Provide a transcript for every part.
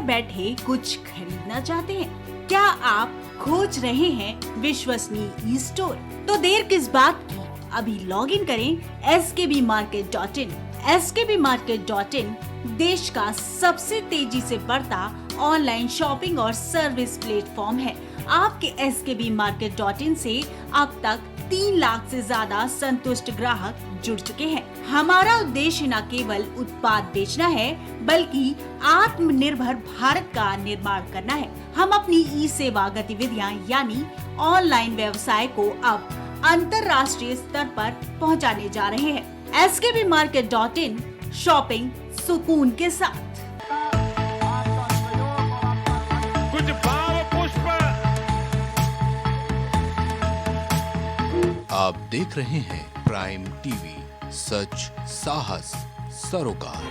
बैठे कुछ खरीदना चाहते हैं? क्या आप खोज रहे हैं विश्वसनीय ई स्टोर? तो देर किस बात की, अभी लॉग इन करें skbmarket.in। skbmarket.in देश का सबसे तेजी से बढ़ता ऑनलाइन शॉपिंग और सर्विस प्लेटफॉर्म है। आपके skbmarket.in से अब तक 3 लाख से ज्यादा संतुष्ट ग्राहक जुड़ चुके हैं। हमारा उद्देश्य न केवल उत्पाद बेचना है, बल्कि आत्मनिर्भर भारत का निर्माण करना है। हम अपनी ई सेवा गतिविधियां यानी ऑनलाइन व्यवसाय को अब अंतर्राष्ट्रीय स्तर पर पहुंचाने जा रहे हैं। skbmarket.in, शॉपिंग सुकून के साथ। कुछ भाव पुष्प। आप देख रहे हैं प्राइम टीवी, सच साहस सरोकार।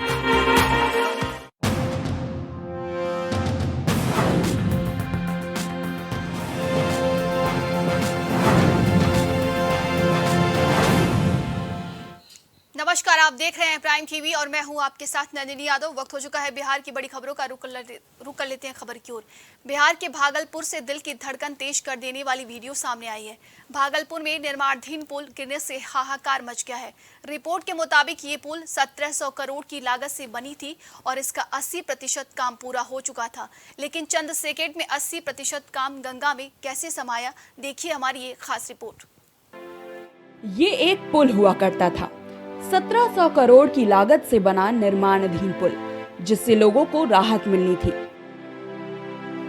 नमस्कार, आप देख रहे हैं प्राइम टीवी और मैं हूं आपके साथ नंदिनी यादव। वक्त हो चुका है बिहार की बड़ी खबरों का रुख कर लेते हैं खबर की ओर। बिहार के भागलपुर से दिल की धड़कन तेज कर देने वाली वीडियो सामने आई है। भागलपुर में निर्माणाधीन पुल गिरने से हाहाकार मच गया है। रिपोर्ट के मुताबिक ये पुल 1700 करोड़ की लागत से बनी थी और इसका 80% काम पूरा हो चुका था, लेकिन चंद सेकेंड में 80% काम गंगा में कैसे समाया, देखिए हमारी ये खास रिपोर्ट। ये एक पुल हुआ करता था, 1700 करोड़ की लागत से बना निर्माणाधीन पुल, जिससे लोगों को राहत मिलनी थी।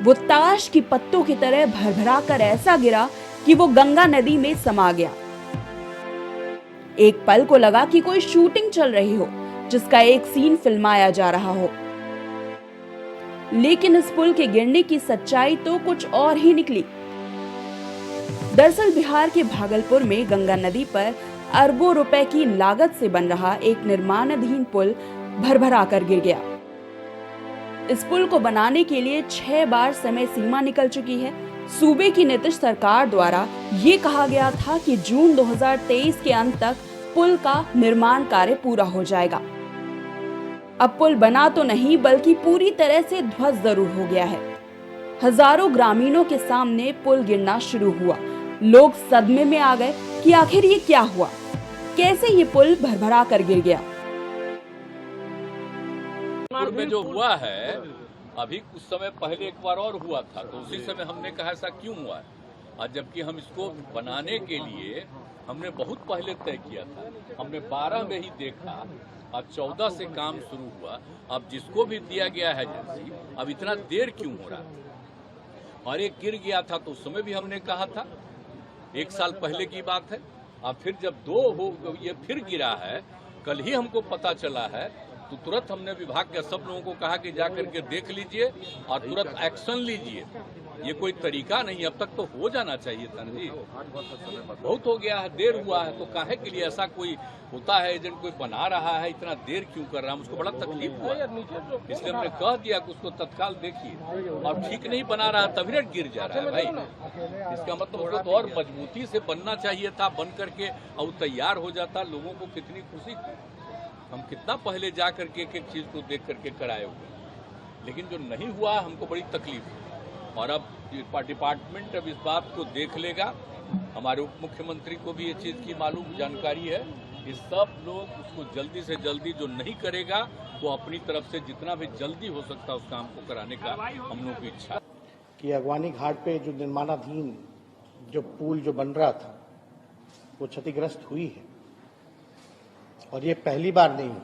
वो ताश की पत्तों की तरह भरभरा कर ऐसा गिरा कि वो गंगा नदी में समा गया। एक पल को लगा कि कोई शूटिंग चल रही हो, जिसका एक सीन फिल्माया जा रहा हो। लेकिन इस पुल के गिरने की सच्चाई तो कुछ और ही निकली। दरअसल बिहार के भागलपुर में गंगा नदी पर अरबों रुपए की लागत से बन रहा एक निर्माणाधीन पुल भरभरा कर गिर गया। इस पुल को बनाने के लिए 6 बार समय सीमा निकल चुकी है। सूबे की नीतीश सरकार द्वारा ये कहा गया था कि जून 2023 के अंत तक पुल का निर्माण कार्य पूरा हो जाएगा। अब पुल बना तो नहीं, बल्कि पूरी तरह से ध्वस्त जरूर हो गया है। हजारों ग्रामीणों के सामने पुल गिरना शुरू हुआ। लोग सदमे में आ गए कि आखिर ये क्या हुआ, कैसे ये पुल भरभरा कर गिर गया। में जो हुआ है अभी कुछ समय पहले एक बार और हुआ था, तो उसी समय हमने कहा ऐसा क्यों हुआ है, और जबकि हम इसको बनाने के लिए हमने बहुत पहले तय किया था। हमने 12 में ही देखा और 14 से काम शुरू हुआ। अब जिसको भी दिया गया है एजेंसी, अब इतना देर क्यों हो रहा है? और एक गिर गया था तो उस समय भी हमने कहा था, 1 साल पहले की बात है। और फिर जब 2 हो ये फिर गिरा है, कल ही हमको पता चला है, तो तुरंत हमने विभाग के सब लोगों को कहा कि जा करके देख लीजिए और तुरंत एक्शन लीजिए। ये कोई तरीका नहीं, अब तक तो हो जाना चाहिए था जी। बहुत हो गया है, देर हुआ है, तो काहे के लिए ऐसा कोई होता है, एजेंट कोई बना रहा है, इतना देर क्यों कर रहा है? उसको बड़ा तकलीफ हुआ, इसलिए हमने कह दिया कि उसको तत्काल देखिए। और ठीक नहीं बना रहा तभी रेट गिर जा रहा है भाई। इसका मतलब उसको तो और मजबूती से बनना चाहिए था, बन करके और तैयार हो जाता। लोगों को कितनी खुशी थी, हम कितना पहले जा करके एक एक चीज को देख करके कराए हुए, लेकिन जो नहीं हुआ हमको बड़ी तकलीफ है। और अब डिपार्टमेंट अब इस बात को देख लेगा। हमारे उप मुख्यमंत्री को भी ये चीज की मालूम जानकारी है कि सब लोग उसको जल्दी से जल्दी जो नहीं करेगा वो अपनी तरफ से जितना भी जल्दी हो सकता है उस काम को कराने का हम लोगों की इच्छा कि अगवानी घाट पे जो निर्माणाधीन जो पुल जो बन रहा था वो क्षतिग्रस्त हुई है। और ये पहली बार नहीं हुई।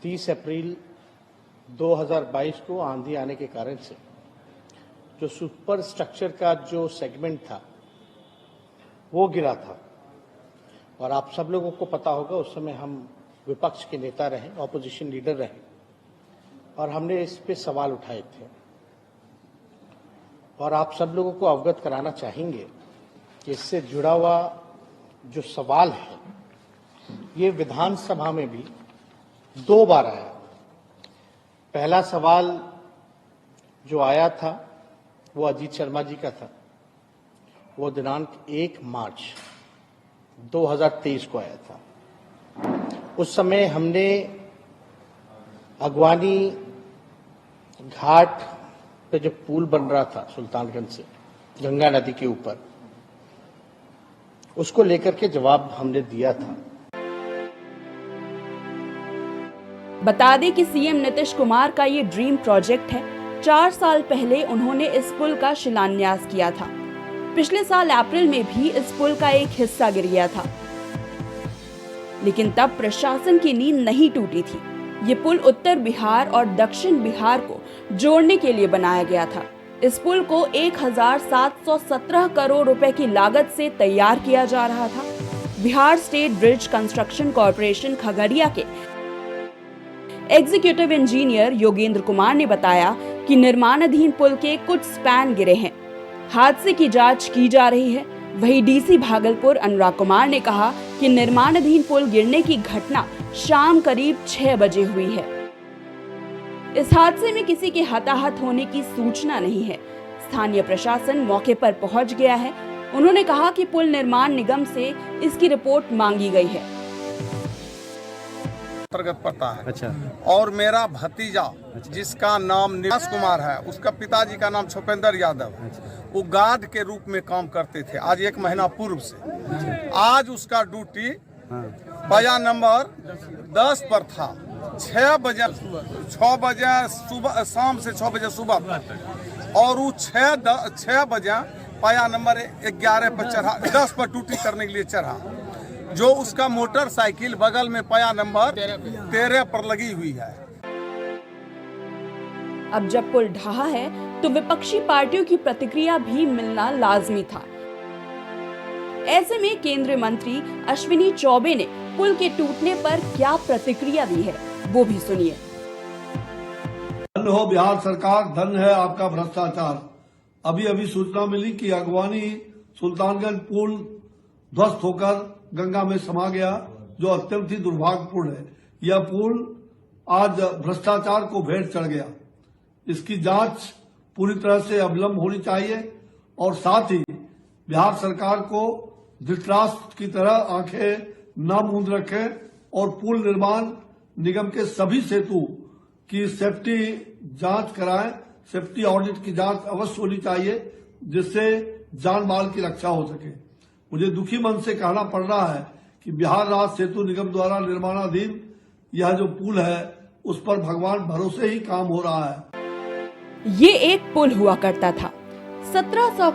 30 अप्रैल 2022 को आंधी आने के कारण से जो सुपर स्ट्रक्चर का जो सेगमेंट था वो गिरा था। और आप सब लोगों को पता होगा, उस समय हम विपक्ष के नेता रहे, ऑपोजिशन लीडर रहे, और हमने इस पे सवाल उठाए थे। और आप सब लोगों को अवगत कराना चाहेंगे कि इससे जुड़ा हुआ जो सवाल है ये विधानसभा में भी 2 बार आया। पहला सवाल जो आया था वो अजीत शर्मा जी का था, वो दिनांक 1 मार्च 2023 को आया था। उस समय हमने अगवानी घाट पे जो पुल बन रहा था सुल्तानगंज से गंगा नदी के ऊपर, उसको लेकर के जवाब हमने दिया था। बता दें कि सीएम नीतीश कुमार का ये ड्रीम प्रोजेक्ट है। 4 साल पहले उन्होंने इस पुल का शिलान्यास किया था। पिछले साल अप्रैल में भी इस पुल का एक हिस्सा गिर गया था, लेकिन तब प्रशासन की नींद नहीं टूटी थी। ये पुल उत्तर बिहार और दक्षिण बिहार को जोड़ने के लिए बनाया गया था। इस पुल को 1717 करोड़ रुपए की लागत से तैयार किया जा रहा था। Bihar state bridge construction corporation Khagaria के एग्जीक्यूटिव इंजीनियर योगेंद्र कुमार ने बताया कि निर्माणाधीन पुल के कुछ स्पैन गिरे हैं। हादसे की जांच की जा रही है। वहीं डीसी भागलपुर अनुराग कुमार ने कहा कि निर्माणाधीन पुल गिरने की घटना शाम करीब 6 बजे हुई है। इस हादसे में किसी के हताहत होने की सूचना नहीं है। स्थानीय प्रशासन मौके पर पहुंच गया है। उन्होंने कहा कि पुल निर्माण निगम से इसकी रिपोर्ट मांगी गई है। अंतर्गत पड़ता है। अच्छा। और मेरा भतीजा जिसका नाम नीतीश कुमार है, उसका पिताजी का नाम छुपेंद्र यादव है। वो गार्ड के रूप में काम करते थे आज 1 महीना पूर्व से। आज उसका ड्यूटी पाया नंबर 10 पर था। 6 बजे सुबह, शाम से 6 बजे सुबह, और वो 6 बजे पाया नंबर 11 पर चढ़ा, 10 पर ड्यूटी करने के लिए चढ़ा। जो उसका मोटरसाइकिल बगल में पाया नंबर 13 पर लगी हुई है। अब जब पुल ढहा है तो विपक्षी पार्टियों की प्रतिक्रिया भी मिलना लाजमी था। ऐसे में केंद्रीय मंत्री अश्विनी चौबे ने पुल के टूटने पर क्या प्रतिक्रिया दी है, वो भी सुनिए। धन्य हो बिहार सरकार, धन्य है आपका भ्रष्टाचार। अभी सूचना मिली कि अगवानी सुल्तानगंज पुल ध्वस्त होकर गंगा में समा गया, जो अत्यंत ही दुर्भाग्यपूर्ण है। यह पुल आज भ्रष्टाचार को भेंट चढ़ गया। इसकी जांच पूरी तरह से अविलंब होनी चाहिए और साथ ही बिहार सरकार को धृतराष्ट्र की तरह आंखें न मूंद रखें और पुल निर्माण निगम के सभी सेतु की सेफ्टी जांच कराएं। सेफ्टी ऑडिट की जांच अवश्य होनी चाहिए, जिससे जान माल की रक्षा हो सके। मुझे दुखी मन से कहना पड़ रहा है कि बिहार राज्य सेतु निगम द्वारा निर्माणाधीन यह जो पुल है, उस पर भगवान भरोसे ही काम हो रहा है। ये एक पुल हुआ करता था। 1700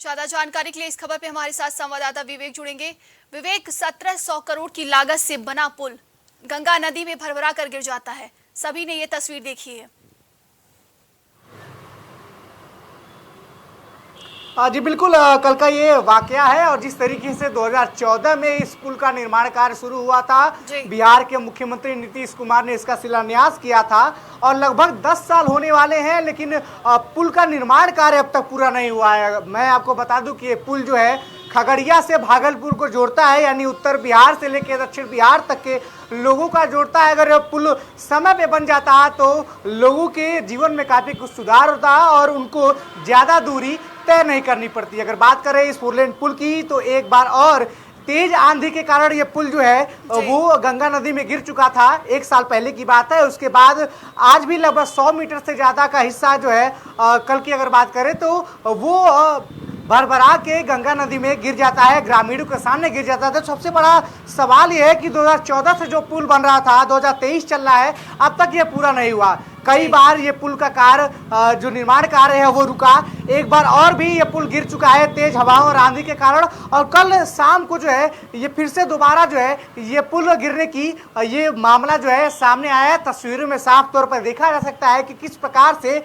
ज्यादा जानकारी के लिए इस खबर पे हमारे साथ संवाददाता विवेक जुड़ेंगे। विवेक, 1700 करोड़ की लागत से बना पुल गंगा नदी में भरभरा कर गिर जाता है। सभी ने ये तस्वीर देखी है। जी बिल्कुल, कल का ये वाकया है और जिस तरीके से 2014 में इस पुल का निर्माण कार्य शुरू हुआ था, बिहार के मुख्यमंत्री नीतीश कुमार ने इसका शिलान्यास किया था और लगभग 10 साल होने वाले हैं, लेकिन पुल का निर्माण कार्य अब तक पूरा नहीं हुआ है। मैं आपको बता दूं कि ये पुल जो है खगड़िया से भागलपुर को जोड़ता है, यानी उत्तर बिहार से लेकर दक्षिण बिहार तक के लोगों का जोड़ता है। अगर यह पुल समय पे बन जाता है तो लोगों के जीवन में काफ़ी कुछ सुधार होता है और उनको ज़्यादा दूरी तय नहीं करनी पड़ती। अगर बात करें इस 4 लेन पुल की, तो एक बार और तेज आंधी के कारण ये पुल जो है वो गंगा नदी में गिर चुका था। 1 साल पहले की बात है। उसके बाद आज भी लगभग 100 मीटर से ज़्यादा का हिस्सा जो है कल की अगर बात करें तो वो भरभरा के गंगा नदी में गिर जाता है, ग्रामीणों के सामने गिर जाता है। तो सबसे बड़ा सवाल ये है कि 2014 से जो पुल बन रहा था, 2023 चल रहा है, अब तक ये पूरा नहीं हुआ। कई बार ये पुल का कार्य जो निर्माण कार्य है वो रुका। एक बार और भी ये पुल गिर चुका है तेज हवाओं और आंधी के कारण, और कल शाम को जो है ये फिर से दोबारा जो है ये पुल गिरने की ये मामला जो है सामने आया है। तस्वीरों में साफ तौर पर देखा जा सकता है कि किस प्रकार से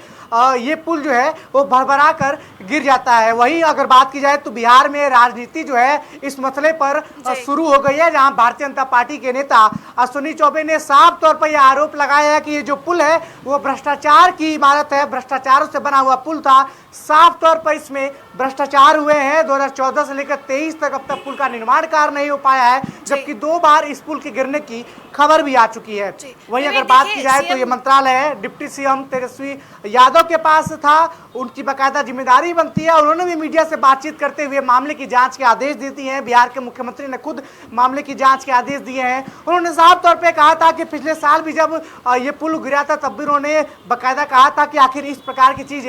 ये पुल जो है वो भरभरा कर गिर जाता है। वहीं अगर बात की जाए तो बिहार में राजनीति जो है इस मसले पर शुरू हो गई है, जहां भारतीय जनता पार्टी के नेता अश्विनी चौबे ने साफ तौर पर यह आरोप लगाया है कि ये जो पुल है वो भ्रष्टाचार की इमारत है, भ्रष्टाचारों से बना हुआ पुल था। साफ तौर पर इसमें भ्रष्टाचार हुए हैं। 2014 से लेकर 23 तक अब तक पुल का निर्माण कार्य नहीं हो पाया है, जबकि 2 बार इस पुल के गिरने की खबर भी आ चुकी है। वहीं अगर बात की जाए तो ये मंत्रालय है डिप्टी सीएम तेजस्वी यादव के पास था, उनकी बाकायदा जिम्मेदारी बनती है। उन्होंने भी मीडिया से बातचीत करते हुए मामले की जांच के आदेश दे दिए हैं। बिहार के मुख्यमंत्री ने खुद मामले की जांच के आदेश दिए हैं। उन्होंने साफ तौर पे कहा था कि पिछले साल भी जब ये पुल गिरा था तब भी उन्होंने बाकायदा कहा था कि आखिर इस प्रकार की चीज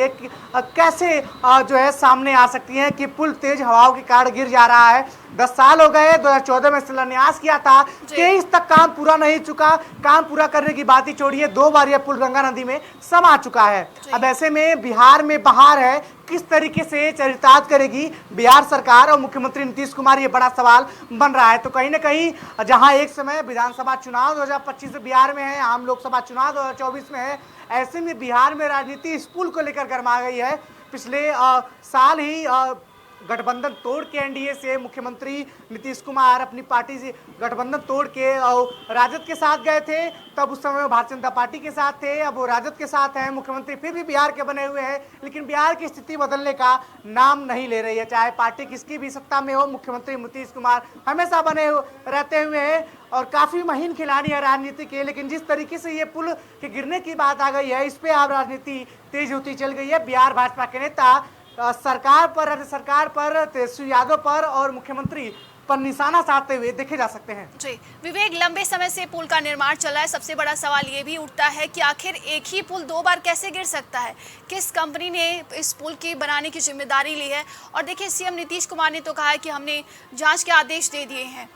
कैसे जो है सामने आ सकती है कि पुल तेज हवाओं के कारण गिर जा रहा है। 10 साल हो गए, 2014 में शिलान्यास किया था, 23 तक काम पूरा नहीं चुका। काम पूरा करने की बात ही छोड़िए, 2 बार यह पुल गंगा नदी में समा चुका है। अब ऐसे में बिहार में बहार है, किस तरीके से चरितार्थ करेगी बिहार सरकार और मुख्यमंत्री नीतीश कुमार, ये बड़ा सवाल बन रहा है। तो कहीं ना कहीं जहां एक समय विधानसभा चुनाव 2025 बिहार में है, आम लोकसभा चुनाव 2024 में है, ऐसे में बिहार में राजनीति इस पुल को लेकर गरमा गई है। पिछले साल ही गठबंधन तोड़ के एनडीए से मुख्यमंत्री नीतीश कुमार अपनी पार्टी से गठबंधन तोड़ के राजद के साथ गए थे। तब उस समय वो भारतीय जनता पार्टी के साथ थे, अब वो राजद के साथ हैं। मुख्यमंत्री फिर भी बिहार के बने हुए हैं, लेकिन बिहार की स्थिति बदलने का नाम नहीं ले रही है। चाहे पार्टी किसकी भी सत्ता में हो, मुख्यमंत्री नीतीश कुमार हमेशा बने रहते हुए हैं और काफी महीन खिलाड़ी है राजनीति के। लेकिन जिस तरीके से ये पुल के गिरने की बात आ गई है, इस पे अब राजनीति तेज होती चल गई है। बिहार भाजपा के नेता सरकार पर, राज्य सरकार पर, तेजस्वी यादव पर और मुख्यमंत्री पर निशाना साधते हुए देखे जा सकते हैं। जी विवेक, लंबे समय से पुल का निर्माण चला है। सबसे बड़ा सवाल ये भी उठता है कि आखिर एक ही पुल 2 बार कैसे गिर सकता है? किस कंपनी ने इस पुल की बनाने की जिम्मेदारी ली है? और देखिए, सीएम नीतीश कुमार ने तो कहा है कि हमने जांच के आदेश दे दिए हैं।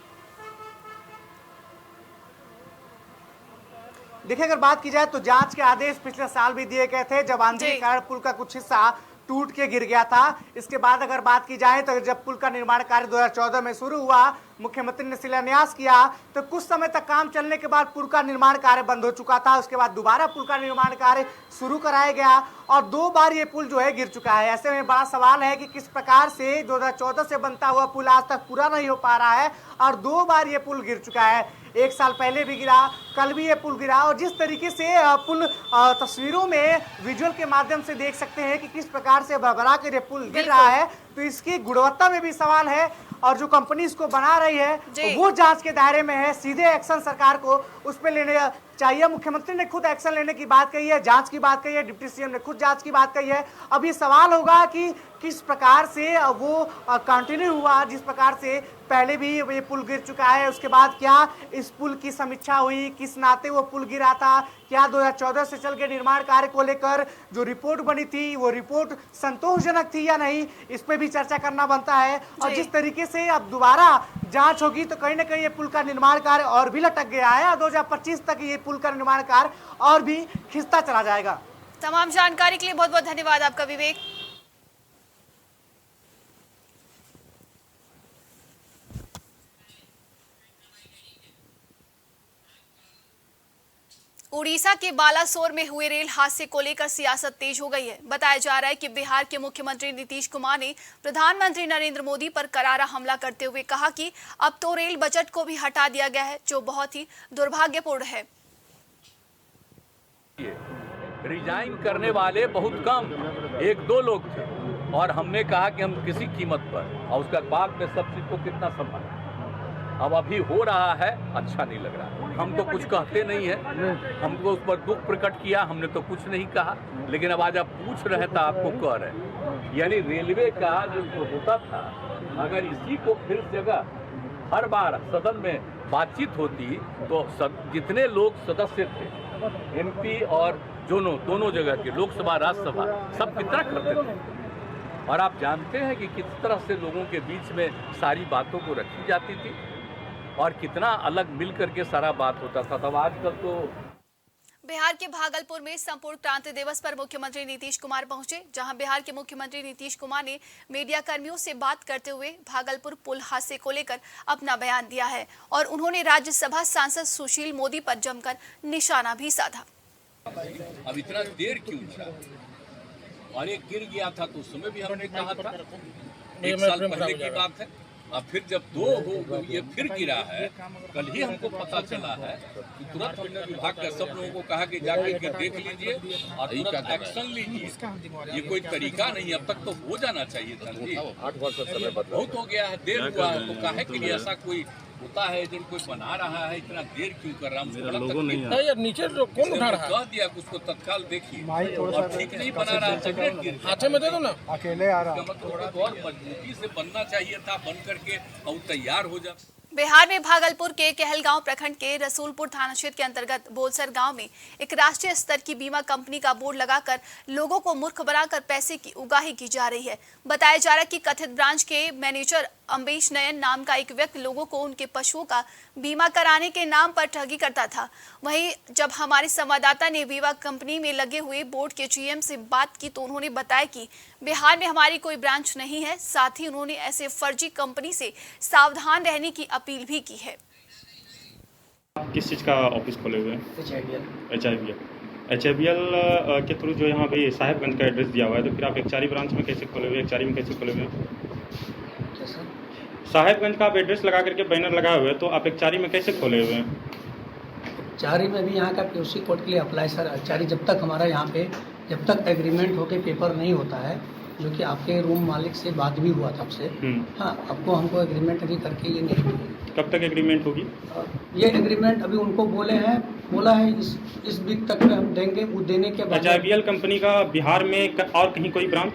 देखिए, अगर बात की जाए तो जांच के आदेश पिछले साल भी दिए गए थे, जब आंधी के कारण पुल का कुछ हिस्सा टूट के गिर गया था। इसके बाद अगर बात की जाए तो जब पुल का निर्माण कार्य 2014 में शुरू हुआ, मुख्यमंत्री ने शिलान्यास किया, तो कुछ समय तक काम चलने के बाद पुल का निर्माण कार्य बंद हो चुका था। उसके बाद दोबारा पुल का निर्माण कार्य शुरू कराया गया और 2 बार ये पुल जो है गिर चुका है। ऐसे में बड़ा सवाल है कि किस प्रकार से 2014 से बनता हुआ पुल आज तक पूरा नहीं हो पा रहा है और 2 बार ये पुल गिर चुका है। 1 साल पहले भी गिरा, कल भी ये पुल गिरा। और जिस तरीके से पुल तस्वीरों में विजुअल के माध्यम से देख सकते हैं कि किस प्रकार से भरभरा कर ये पुल गिर रहा है, तो इसकी गुणवत्ता में भी सवाल है। और जो कंपनी इसको बना रही है तो वो जांच के दायरे में है। सीधे एक्शन सरकार को उस पर लेने चाहिए। मुख्यमंत्री ने खुद एक्शन लेने की बात कही है, जांच की बात कही है, डिप्टी सीएम ने खुद जांच की बात कही है। अब ये सवाल होगा कि किस प्रकार से वो कंटिन्यू हुआ, जिस प्रकार से पहले भी ये पुल गिर चुका है। उसके बाद क्या इस पुल की समीक्षा हुई, किस नाते वो पुल गिरा था, क्या 2014 से चल के निर्माण कार्य को लेकर जो रिपोर्ट बनी थी वो रिपोर्ट संतोषजनक थी या नहीं, इस पे भी चर्चा करना बनता है। और जिस तरीके से अब दोबारा जांच होगी तो कहीं ना कहीं ये पुल का निर्माण कार्य और भी लटक गया है। 2025 तक ये पुल का निर्माण कार्य और भी खिंचता चला जाएगा। तमाम जानकारी के लिए बहुत बहुत धन्यवाद आपका विवेक। उड़ीसा के बालासोर में हुए रेल हादसे को लेकर सियासत तेज हो गई है। बताया जा रहा है कि बिहार के मुख्यमंत्री नीतीश कुमार ने प्रधानमंत्री नरेंद्र मोदी पर करारा हमला करते हुए कहा कि अब तो रेल बजट को भी हटा दिया गया है, जो बहुत ही दुर्भाग्यपूर्ण है। रिजाइन करने वाले बहुत कम, 1-2 लोग थे और हमने कहा कि हम किसी कीमत पर, और उसके बाद में सब चीज को कितना संभाला। अब अभी हो रहा है, अच्छा नहीं लग रहा। हम तो कुछ कहते नहीं है, हमको उस पर दुख प्रकट किया, हमने तो कुछ नहीं कहा। लेकिन अब आज आप पूछ रहे तो आपको कह रहे, यानी रेलवे का जो होता था, अगर इसी को फिर जगह हर बार सदन में बातचीत होती तो जितने लोग सदस्य थे, एमपी और दोनों जगह के, लोकसभा राज्यसभा, सब कितना करते थे। और आप जानते हैं कि किस तरह से लोगों के बीच में सारी बातों को रखी जाती थी और कितना अलग मिल करके सारा बात होता था। तब आजकल तो बिहार के भागलपुर में संपूर्ण क्रांति दिवस पर मुख्यमंत्री नीतीश कुमार पहुंचे, जहां बिहार के मुख्यमंत्री नीतीश कुमार ने मीडिया कर्मियों से बात करते हुए भागलपुर पुल हादसे को लेकर अपना बयान दिया है और उन्होंने राज्यसभा सांसद सुशील मोदी पर जमकर निशाना भी साधा। अब इतना देर क्यों था? और ये गिर गया था तो उस समय भी हमने कहा था, 1 साल पहले की बात है। अब फिर जब 2 हो ये फिर गिरा है, कल ही हमको पता चला है कि तुरंत हमने विभाग के सब लोगों को कहा कि जाकर के देख लीजिए और तुरंत एक्शन लीजिए। ये कोई तरीका नहीं, अब तक तो हो जाना चाहिए था जी। 8 वर्ष समय बहुत हो गया है, देर हुआ है, तो काहे के लिए ऐसा कोई होता है जब कोई बना रहा है, इतना देर क्यों कर रहा है? लोगों नहीं है यार, नीचे कौन उठा रहा है? कह दिया कि उसको तत्काल देखिए, और ठीक नहीं बना रहा है, सिगरेट गिर हाथ में दे दो ना, अकेले आ रहा है। मतलब और मजबूती से बनना चाहिए था, बन करके और तैयार हो जा। बिहार में भागलपुर के कहलगांव प्रखंड के रसूलपुर थाना क्षेत्र के अंतर्गत बोलसर गांव में एक राष्ट्रीय स्तर की बीमा कंपनी का बोर्ड लगाकर लोगों को मूर्ख बनाकर पैसे की उगाही की जा रही है। बताया जा रहा है कि कथित ब्रांच के मैनेजर अम्बेश नयन नाम का एक व्यक्ति लोगों को उनके पशुओं का बीमा कराने के नाम पर ठगी करता था। वहीं जब हमारे संवाददाता ने बीमा कंपनी में लगे हुए बोर्ड के जीएम से बात की तो उन्होंने बताया कि बिहार में हमारी कोई ब्रांच नहीं है। साथ ही उन्होंने ऐसे फर्जी कंपनी से सावधान रहने की अपील भी की है। किस चीज़ का ऑफिस खोले हुए हैं? HIVL के थ्रू जो यहाँ पे साहेबगंज का एड्रेस दिया हुआ है, तो फिर आप एकचारी ब्रांच में कैसे खोले हुए हैं? एकचारी में कैसे खोले हुए हैं? साहेबगंज का आप एड्रेस लगा करके बैनर लगाए हुए हैं, तो आप एकचारी में कैसे खोले हुए हैं? चारी में भी यहाँ का POC कोड के लिए अप्लाई सर। चारी जब तक हमारा यहाँ पे जब तक एग्रीमेंट होके पेपर नहीं होता है, जो कि आपके रूम मालिक से बात भी हुआ था आपसे, हाँ आपको हमको एग्रीमेंट अभी करके ये नहीं मिलेगी। कब तक एग्रीमेंट होगी? ये एग्रीमेंट अभी उनको बोला है इस वीक तक में हम देंगे। वो देने के बाद HIVL कंपनी का बिहार में और कहीं कोई ब्रांच?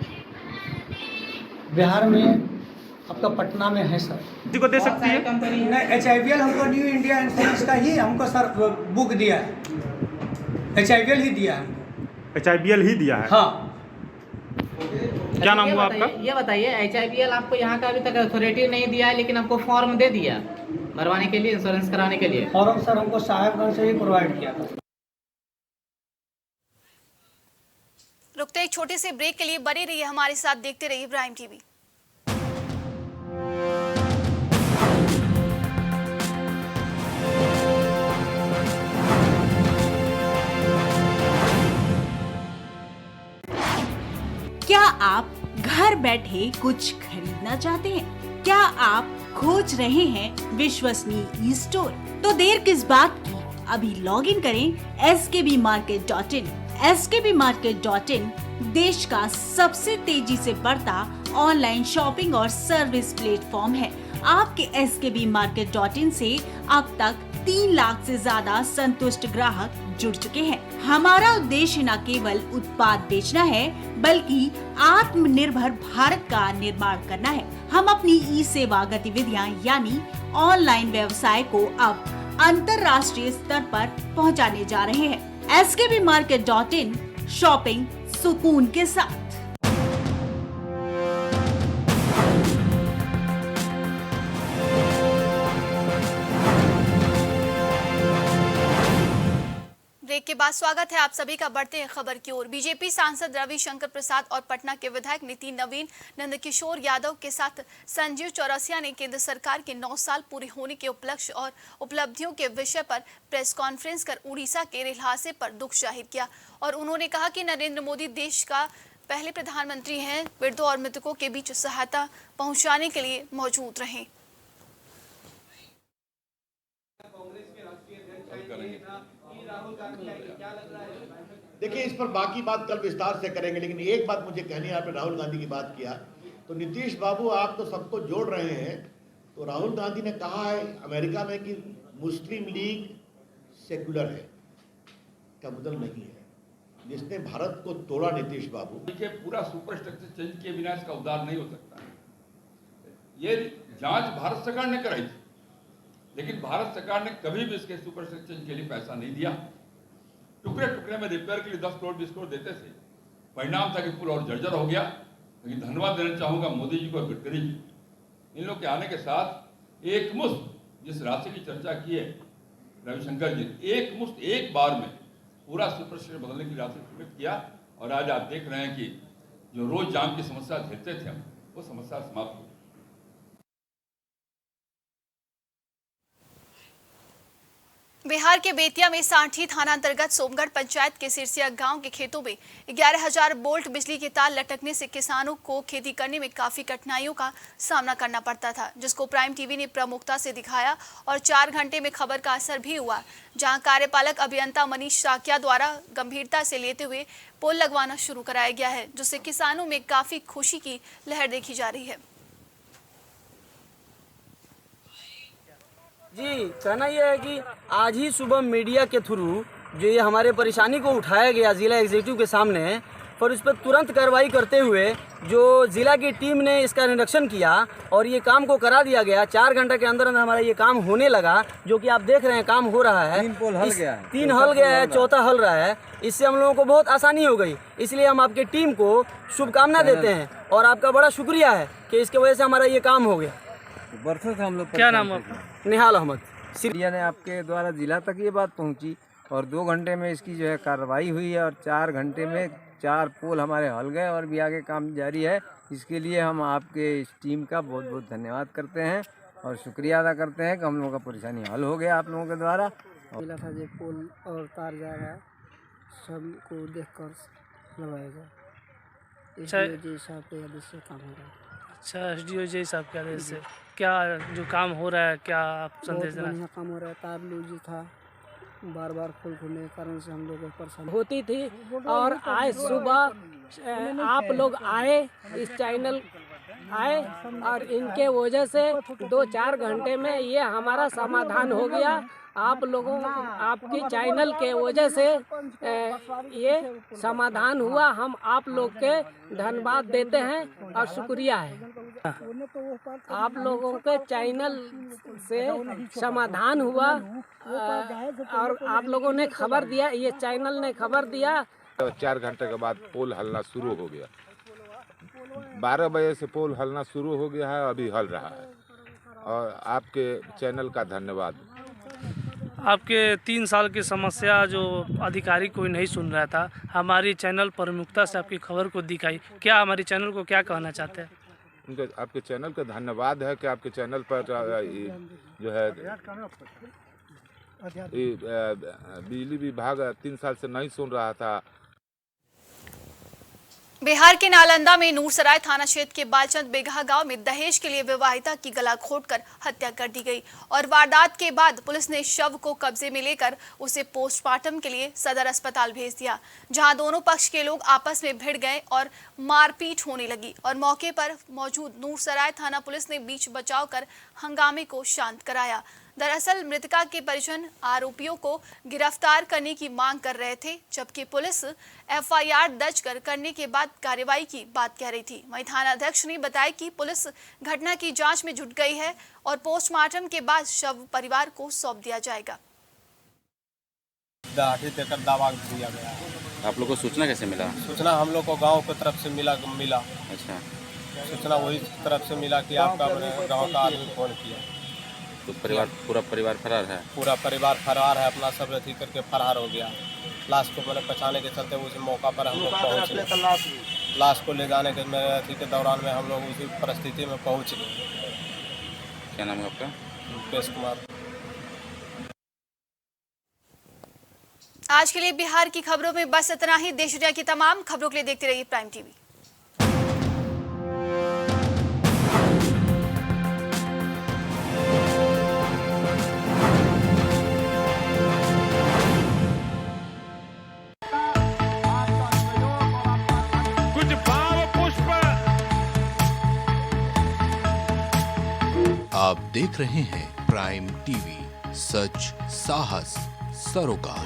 बिहार में आपका पटना में है सर। किसी को दे सकती है कंपनी? नहीं, HIVL हमको न्यू इंडिया इंश्योरेंस का ही हमको सर बुक दिया है। HIVL ही दिया है। HIVL ही दिया है? हाँ। क्या नाम हुआ आपका? ये बताइए, HIVL आपको यहाँ का अभी तक अथॉरिटी नहीं दिया है, लेकिन आपको फॉर्म दे दिया भरवाने के लिए, इंश्योरेंस कराने के लिए। फॉर्म सर हमको साहेबगंज से ही प्रोवाइड किया था। रुकते एक छोटे से ब्रेक के लिए बने रहिए हमारे साथ, देखते रहिए प्राइम टीवी। क्या आप घर बैठे कुछ खरीदना चाहते हैं? क्या आप खोज रहे हैं विश्वसनीय स्टोर? तो देर किस बात की, अभी लॉग इन करें skbmarket.in। skbmarket.in देश का सबसे तेजी से बढ़ता ऑनलाइन शॉपिंग और सर्विस प्लेटफॉर्म है। आपके skbmarket.in से अब तक 3 लाख से ज्यादा संतुष्ट ग्राहक जुड़ चुके हैं। हमारा उद्देश्य न केवल उत्पाद बेचना है, बल्कि आत्मनिर्भर भारत का निर्माण करना है। हम अपनी ई सेवा गतिविधियां यानी ऑनलाइन व्यवसाय को अब अंतर्राष्ट्रीय स्तर पर पहुंचाने जा रहे हैं। skbmarket.in, शॉपिंग सुकून के साथ। ब्रेक के बाद स्वागत है आप सभी का। बढ़ते हैं खबर की ओर। बीजेपी सांसद रविशंकर प्रसाद और पटना के विधायक नितिन नवीन नंदकिशोर यादव के साथ संजीव चौरसिया ने केंद्र सरकार के 9 साल पूरे होने के उपलक्ष्य और उपलब्धियों के विषय पर प्रेस कॉन्फ्रेंस कर उड़ीसा के रेल हादसे पर दुख जाहिर किया और उन्होंने कहा कि नरेंद्र मोदी देश का पहले प्रधानमंत्री हैं, मृतकों और मृतकों के बीच सहायता पहुंचाने के लिए मौजूद रहें। देखिए, इस पर बाकी बात कल विस्तार से करेंगे, लेकिन एक बात मुझे कहनी है। आपने राहुल गांधी की बात किया, तो नीतीश बाबू आप तो सबको जोड़ रहे हैं। तो राहुल गांधी ने कहा है अमेरिका में कि मुस्लिम लीग सेकुलर है, का मतलब नहीं है। जिसने भारत को तोड़ा नीतीश बाबू, देखिए पूरा सुपर स्ट्रक्चर चेंज किए बिना इसका उद्धार नहीं हो सकता। ये जांच भारत सरकार ने कराई थी, लेकिन भारत सरकार ने कभी भी इसके सुपर स्ट्रक्चर के लिए पैसा नहीं दिया। टुकड़े टुकड़े में रिपेयर के लिए 10 करोड़ 20 करोड़ देते थे। परिणाम था कि पुल और जर्जर हो गया। लेकिन धन्यवाद देना चाहूंगा मोदी जी को, गडकरी जी, इन लोग के आने के साथ एक मुश्त जिस राशि की चर्चा की है रविशंकर जी, एक मुश्त एक बार में पूरा सुपर स्ट्रक्चर बदलने की राशि स्वीकृत किया। और आज आप देख रहे हैं कि जो रोज जाम की समस्या झेलते थे हम, वो समस्या समाप्त हो। बिहार के बेतिया में सांठी थाना अंतर्गत सोमगढ़ पंचायत के सिरसिया गांव के खेतों में 11,000 वोल्ट बिजली के तार लटकने से किसानों को खेती करने में काफी कठिनाइयों का सामना करना पड़ता था, जिसको प्राइम टीवी ने प्रमुखता से दिखाया और 4 घंटे में खबर का असर भी हुआ, जहां कार्यपालक अभियंता मनीष साकिया द्वारा गंभीरता से लेते हुए पोल लगवाना शुरू कराया गया है, जिससे किसानों में काफी खुशी की लहर देखी जा रही है। जी, कहना यह है कि आज ही सुबह मीडिया के थ्रू जो ये हमारे परेशानी को उठाया गया जिला एग्जीक्यूटिव के सामने, पर उस पर तुरंत कार्रवाई करते हुए जो जिला की टीम ने इसका निरीक्षण किया और ये काम को करा दिया गया। 4 घंटे के अंदर अंदर हमारा ये काम होने लगा, जो कि आप देख रहे हैं काम हो रहा है। 3 पोल हल गया है, 3 हल गया है, 4था हल रहा है। इससे हम लोगों को बहुत आसानी हो गई, इसलिए हम आपके टीम को शुभकामना देते हैं और आपका बड़ा शुक्रिया है कि इसके वजह से हमारा ये काम हो गया। बरसों से हम लोग, क्या नाम है आपका? निहाल अहमद। मीडिया ने आपके द्वारा जिला तक ये बात पहुंची और 2 घंटे में इसकी जो है कार्रवाई हुई है और 4 घंटे में 4 पोल हमारे हल गए और भी आगे काम जारी है। इसके लिए हम आपके इस टीम का बहुत बहुत धन्यवाद करते हैं और शुक्रिया अदा करते हैं कि हम लोगों का परेशानी हल हो गया आप लोगों के द्वारा। जिला था जो पोल और तार जा रहा है, सबको देख कर लगाएगा। SDO साहब के आदेश से काम हो रहा है। अच्छा, SDO साहब के आदेश से क्या जो काम हो रहा है, क्या आप संदेश देना? बढ़िया काम हो रहा है। तार लूज था, बार बार खोल खोलने के कारण से हम लोग को परेशानी होती थी और आज सुबह आप लोग आए, इस चैनल आए और इनके वजह से 2-4 घंटे में ये हमारा समाधान हो गया। आप लोगों, आपकी चैनल के वजह से ये समाधान हुआ। हम आप लोग के धन्यवाद देते हैं और शुक्रिया है। आप लोगों के चैनल से समाधान हुआ और आप लोगों ने खबर दिया, ये चैनल ने खबर दिया। 4 घंटे के बाद पोल हलना शुरू हो गया। 12 बजे से पोल हलना शुरू हो गया है, अभी हल रहा है और आपके चैनल का धन्यवाद। आपके 3 साल की समस्या जो अधिकारी कोई नहीं सुन रहा था, हमारी चैनल प्रमुखता से आपकी खबर को दिखाई। क्या हमारी चैनल को क्या कहना चाहते हैं? उनके आपके चैनल का धन्यवाद है कि आपके चैनल पर जो है बिजली विभाग 3 साल से नहीं सुन रहा था। बिहार के नालंदा में नूरसराय थाना क्षेत्र के बालचंद बेगहा गांव में दहेज के लिए विवाहिता की गला घोंटकर हत्या कर दी गई और वारदात के बाद पुलिस ने शव को कब्जे में लेकर उसे पोस्टमार्टम के लिए सदर अस्पताल भेज दिया, जहां दोनों पक्ष के लोग आपस में भिड़ गए और मारपीट होने लगी और मौके पर मौजूद नूरसराय थाना पुलिस ने बीच बचाव कर हंगामे को शांत कराया। दरअसल मृतका के परिजन आरोपियों को गिरफ्तार करने की मांग कर रहे थे, जबकि पुलिस FIR दर्ज करने के बाद कार्रवाई की बात कह रही थी। वहीं थाना अध्यक्ष ने बताया कि पुलिस घटना की जांच में जुट गई है और पोस्टमार्टम के बाद शव परिवार को सौंप दिया जाएगा। देकर दावा दिया गया है। आप लोग को सूचना कैसे मिला? सूचना हम लोग को गाँव की तरफ से मिला। अच्छा, सूचना वही तरफ से मिला कि आपका गाँव का आदमी फोन किया। तो पूरा परिवार फरार है? पूरा परिवार फरार है, अपना सब रथी करके फरार हो गया। लाश को मैंने बचाने के चलते उस मौका पर हम लोग पहुँचे। लाश को ले जाने के रथी के दौरान में हम लोग उसी परिस्थिति में पहुँच गए। क्या नाम है आपका? रुपेश कुमार। आज के लिए बिहार की खबरों में बस इतना ही। देश दुनिया की तमाम खबरों के लिए देखते रहिए प्राइम टीवी। आप देख रहे हैं प्राइम टीवी, सच साहस सरोकार।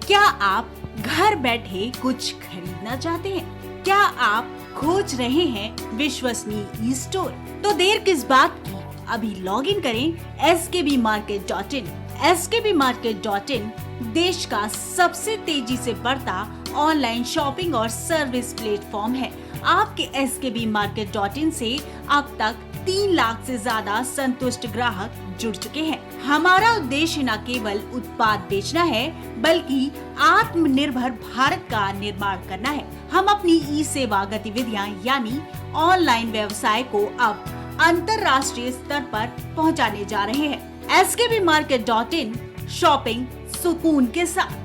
क्या आप घर बैठे कुछ खरीदना चाहते हैं? क्या आप खोज रहे हैं विश्वसनीय ई स्टोर? तो देर किस बात की, अभी लॉग इन करें skbmarket.in। skbmarket.in देश का सबसे तेजी से बढ़ता ऑनलाइन शॉपिंग और सर्विस प्लेटफॉर्म है। आपके skbmarket.in से अब तक 3 लाख से ज्यादा संतुष्ट ग्राहक जुड़ चुके हैं। हमारा उद्देश्य न केवल उत्पाद बेचना है, बल्कि आत्मनिर्भर भारत का निर्माण करना है। हम अपनी ई सेवा गतिविधियां यानी ऑनलाइन व्यवसाय को अब अंतर्राष्ट्रीय स्तर पर पहुंचाने जा रहे हैं। skbmarket.in, शॉपिंग सुकून के साथ।